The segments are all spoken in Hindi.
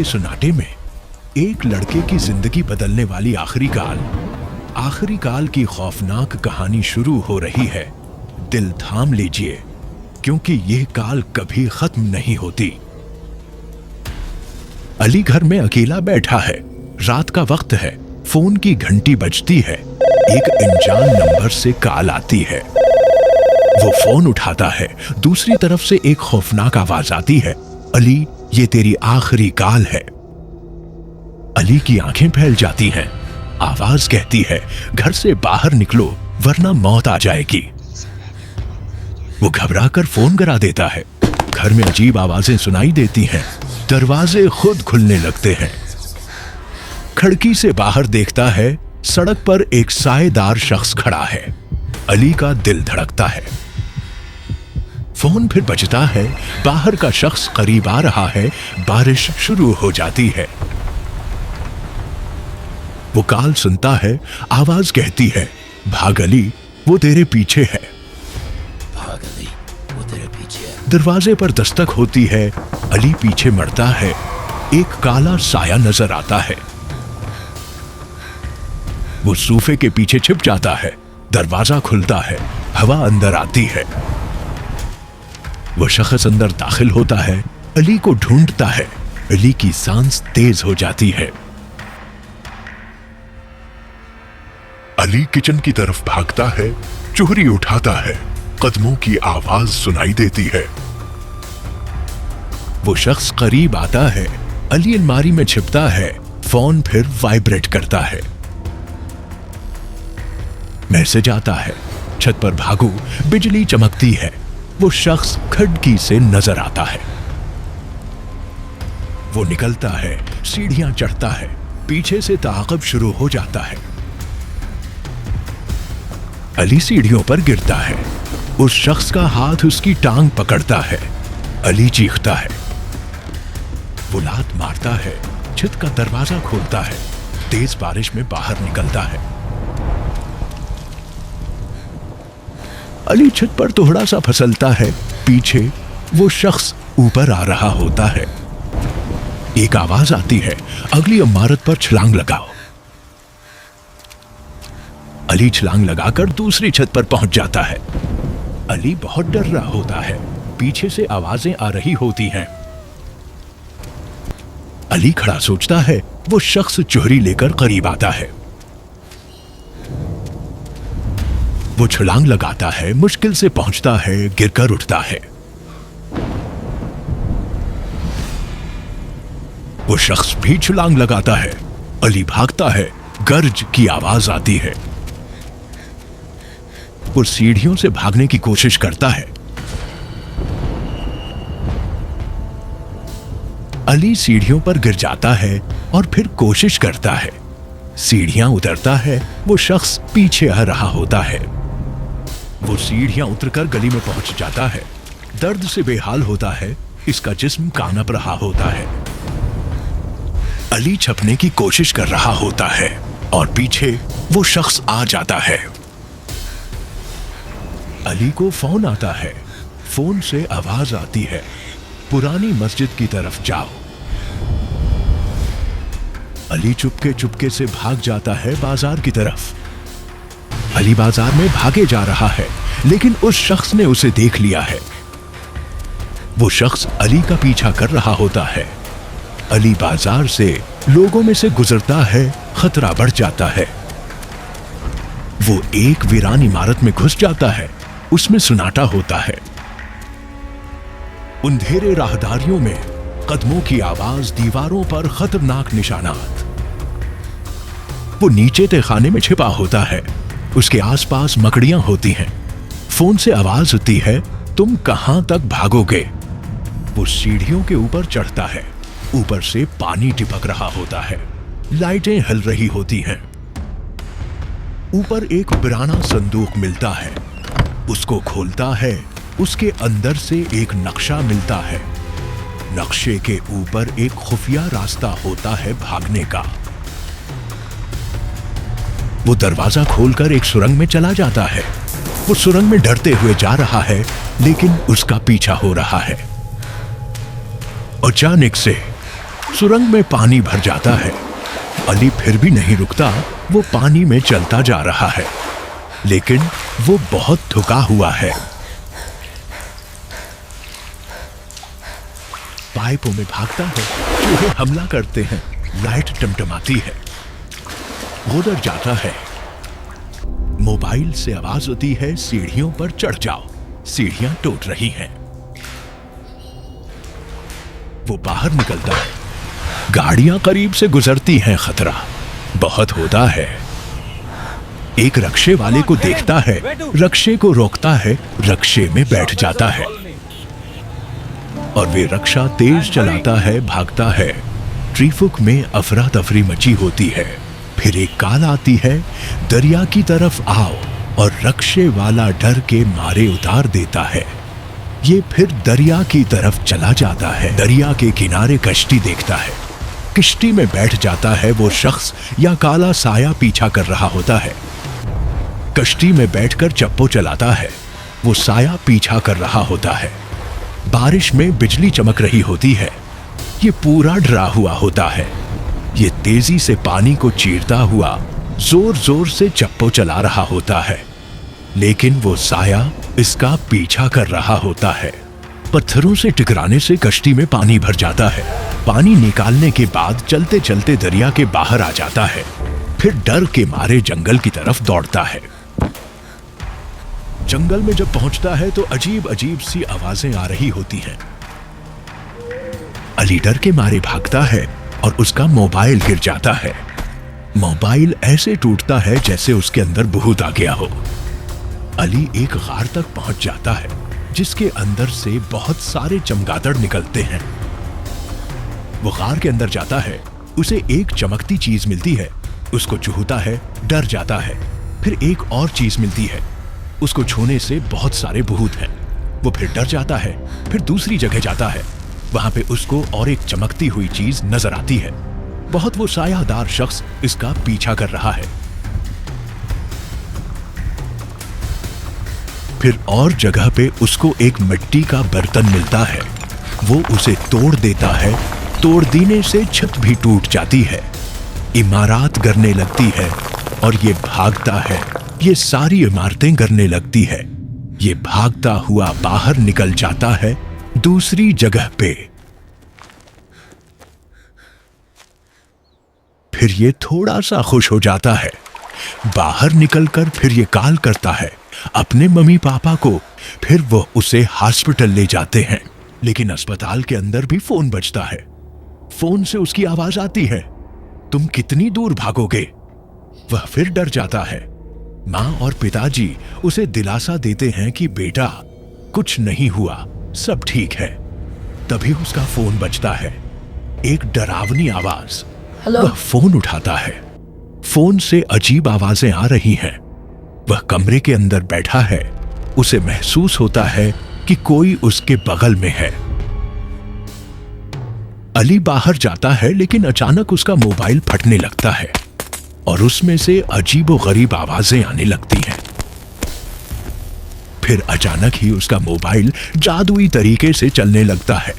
के सन्नाटे में एक लड़के की जिंदगी बदलने वाली आखिरी काल की खौफनाक कहानी शुरू हो रही है। दिल थाम लीजिए, क्योंकि यह काल कभी खत्म नहीं होती। अली घर में अकेला बैठा है। रात का वक्त है। फोन की घंटी बजती है। एक अनजान नंबर से कॉल आती है। वो फोन उठाता है। दूसरी तरफ से एक खौफनाक आवाज आती है, अली, ये तेरी आखिरी कॉल है। अली की आंखें फैल जाती हैं। आवाज कहती है, घर से बाहर निकलो वरना मौत आ जाएगी। वो घबराकर फोन गिरा देता है। घर में अजीब आवाजें सुनाई देती हैं। दरवाजे खुद खुलने लगते हैं। खिड़की से बाहर देखता है, सड़क पर एक सायेदार शख्स खड़ा है। अली का दिल धड़कता है। फोन फिर बजता है। बाहर का शख्स करीब आ रहा है। बारिश शुरू हो जाती है। वो कॉल सुनता है। आवाज कहती है, भाग अली, वो तेरे पीछे है। भाग अली, वो तेरे पीछे है। दरवाजे पर दस्तक होती है। अली पीछे मुड़ता है। एक काला साया नजर आता है। वो सोफे के पीछे छिप जाता है। दरवाजा खुलता है। हवा अंदर आती है। वो शख्स अंदर दाखिल होता है। अली को ढूंढता है। अली की सांस तेज हो जाती है। अली किचन की तरफ भागता है। चुहरी उठाता है। कदमों की आवाज सुनाई देती है। वो शख्स करीब आता है। अली अलमारी में छिपता है। फोन फिर वाइब्रेट करता है। मैसेज आता है, छत पर भागो, बिजली चमकती है। वो शख्स खिड़की से नजर आता है। वो निकलता है, सीढ़ियां चढ़ता है। पीछे से ताक़ब शुरू हो जाता है। अली सीढ़ियों पर गिरता है। उस शख्स का हाथ उसकी टांग पकड़ता है। अली चीखता है। वो लात मारता है। छत का दरवाजा खोलता है। तेज बारिश में बाहर निकलता है। अली छत पर थोड़ा सा फिसलता है। पीछे वो शख्स ऊपर आ रहा होता है। एक आवाज आती है, अगली इमारत पर छलांग लगाओ। अली छलांग लगाकर दूसरी छत पर पहुंच जाता है। अली बहुत डर रहा होता है। पीछे से आवाजें आ रही होती हैं। अली खड़ा सोचता है। वो शख्स चुहरी लेकर करीब आता है। वो छलांग लगाता है। मुश्किल से पहुंचता है। गिरकर उठता है। वो शख्स भी छलांग लगाता है। अली भागता है। गर्ज की आवाज आती है। वो सीढ़ियों से भागने की कोशिश करता है। अली सीढ़ियों पर गिर जाता है और फिर कोशिश करता है। सीढ़ियां उतरता है। वो शख्स पीछे आ रहा होता है। वो सीढ़ियां उतरकर गली में पहुंच जाता है। दर्द से बेहाल होता है। इसका जिस्म कांप रहा होता है। अली छपने की कोशिश कर रहा होता है और पीछे वो शख्स आ जाता है। अली को फोन आता है। फोन से आवाज आती है, पुरानी मस्जिद की तरफ जाओ। अली चुपके चुपके से भाग जाता है बाजार की तरफ। अली बाजार में भागे जा रहा है, लेकिन उस शख्स ने उसे देख लिया है। वो शख्स अली का पीछा कर रहा होता है। अली बाजार से लोगों में से गुजरता है। खतरा बढ़ जाता है। वो एक वीरान इमारत में घुस जाता है। उसमें सन्नाटा होता है। अंधेरे राहदारियों में कदमों की आवाज, दीवारों पर खतरनाक निशानात। वो नीचे तहखाने में छिपा होता है। उसके आसपास मकड़ियां होती हैं। फोन से आवाज होती है, तुम कहां तक भागोगे? वो सीढ़ियों के ऊपर चढ़ता है। ऊपर से पानी टिपक रहा होता है। लाइटें हिल रही होती हैं। ऊपर एक पुराना संदूक मिलता है। उसको खोलता है। उसके अंदर से एक नक्शा मिलता है। नक्शे के ऊपर एक खुफिया रास्ता होता है भागने का। वो दरवाजा खोलकर एक सुरंग में चला जाता है। वो सुरंग में डरते हुए जा रहा है, लेकिन उसका पीछा हो रहा है। अचानक से सुरंग में पानी भर जाता है। अली फिर भी नहीं रुकता, वो पानी में चलता जा रहा है, लेकिन वो बहुत थका हुआ है। पाइपों में भागता है, चूहे हमला करते हैं, लाइट टमटमाती है। गुजर जाता है। मोबाइल से आवाज होती है, सीढ़ियों पर चढ़ जाओ, सीढ़ियां टूट रही हैं। वो बाहर निकलता है। गाड़ियां करीब से गुजरती हैं, खतरा बहुत होता है। एक रक्शे वाले को देखता है, रक्शे को रोकता है, रक्शे में बैठ जाता है और वे रक्षा तेज चलाता है, भागता है। ट्रैफिक में अफरा तफरी मची होती है। फिर एक कॉल आती है, दरिया की तरफ आओ, और रक्शे वाला डर के मारे उतार देता है। ये फिर दरिया की तरफ चला जाता है। दरिया के किनारे कश्ती देखता है। किश्ती में बैठ जाता है। वो शख्स या काला साया पीछा कर रहा होता है। कश्ती में बैठकर चप्पो चलाता है। वो साया पीछा कर रहा होता है। बारिश में बिजली चमक रही होती है। ये पूरा डरा हुआ होता है। ये तेजी से पानी को चीरता हुआ जोर जोर से चप्पो चला रहा होता है, लेकिन वो साया इसका पीछा कर रहा होता है। पत्थरों से टकराने से कश्ती में पानी भर जाता है। पानी निकालने के बाद चलते चलते दरिया के बाहर आ जाता है। फिर डर के मारे जंगल की तरफ दौड़ता है। जंगल में जब पहुंचता है तो अजीब अजीब सी आवाजें आ रही होती हैं। अली डर के मारे भागता है और उसका मोबाइल गिर जाता है। मोबाइल ऐसे टूटता है जैसे उसके अंदर भूत आ गया हो। अली एक गार तक पहुंच जाता है, जिसके अंदर से बहुत सारे चमगादड़ निकलते हैं। वो गार के अंदर जाता है, उसे एक चमकती चीज मिलती है, उसको छूता है, डर जाता है। फिर एक और चीज मिलती है, उसको छूने से बहुत सारे भूत हैं। वो फिर डर जाता है। फिर दूसरी जगह जाता है, वहां पे उसको और एक चमकती हुई चीज नजर आती है। बहुत वो सायादार शख्स इसका पीछा कर रहा है। फिर और जगह पे उसको एक मिट्टी का बर्तन मिलता है। वो उसे तोड़ देता है। तोड़ देने से छत भी टूट जाती है, इमारत गिरने लगती है और ये भागता है। ये सारी इमारतें गिरने लगती है। ये भागता हुआ बाहर निकल जाता है दूसरी जगह पे। फिर ये थोड़ा सा खुश हो जाता है। बाहर निकलकर फिर ये कॉल करता है अपने मम्मी पापा को। फिर वो उसे हॉस्पिटल ले जाते हैं, लेकिन अस्पताल के अंदर भी फोन बजता है। फोन से उसकी आवाज आती है, तुम कितनी दूर भागोगे? वह फिर डर जाता है। माँ और पिताजी उसे दिलासा देते हैं कि बेटा कुछ नहीं हुआ, सब ठीक है। तभी उसका फोन बजता है, एक डरावनी आवाज। हेलो। वह फोन उठाता है। फोन से अजीब आवाजें आ रही हैं। वह कमरे के अंदर बैठा है। उसे महसूस होता है कि कोई उसके बगल में है। अली बाहर जाता है, लेकिन अचानक उसका मोबाइल फटने लगता है और उसमें से अजीबोगरीब आवाजें आने लगती हैं। फिर अचानक ही उसका मोबाइल जादुई तरीके से चलने लगता है।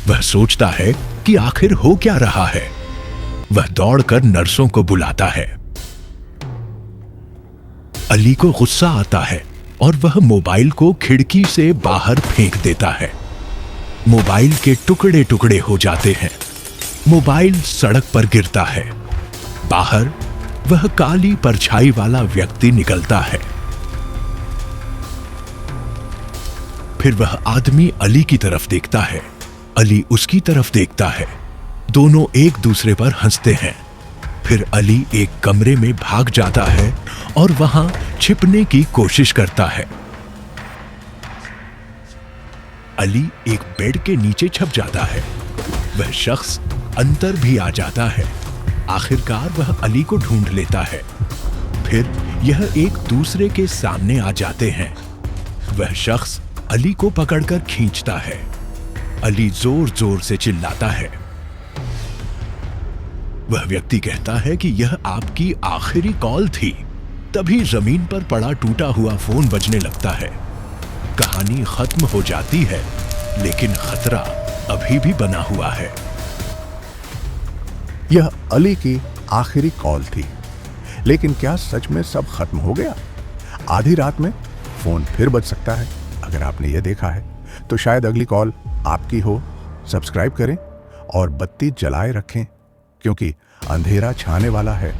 वह सोचता है कि आखिर हो क्या रहा है। वह दौड़कर नर्सों को बुलाता है। अली को गुस्सा आता है और वह मोबाइल को खिड़की से बाहर फेंक देता है। मोबाइल के टुकड़े टुकड़े हो जाते हैं। मोबाइल सड़क पर गिरता है। बाहर वह काली परछाई वाला व्यक्ति निकलता है। फिर वह आदमी अली की तरफ देखता है। अली उसकी तरफ देखता है। दोनों एक दूसरे पर हंसते हैं। फिर अली एक कमरे में भाग जाता है और वहां छिपने की कोशिश करता है। अली एक बेड के नीचे छुप जाता है। वह शख्स अंदर भी आ जाता है। आखिरकार वह अली को ढूंढ लेता है। फिर यह एक दूसरे के सामने आ जाते हैं। वह शख्स अली को पकड़कर खींचता है। अली जोर जोर से चिल्लाता है। वह व्यक्ति कहता है कि यह आपकी आखिरी कॉल थी। तभी जमीन पर पड़ा टूटा हुआ फोन बजने लगता है। कहानी खत्म हो जाती है, लेकिन खतरा अभी भी बना हुआ है। यह अली की आखिरी कॉल थी। लेकिन क्या सच में सब खत्म हो गया? आधी रात में फोन फिर बज सकता है। अगर आपने यह देखा है तो शायद अगली कॉल आपकी हो। सब्सक्राइब करें और बत्ती जलाए रखें, क्योंकि अंधेरा छाने वाला है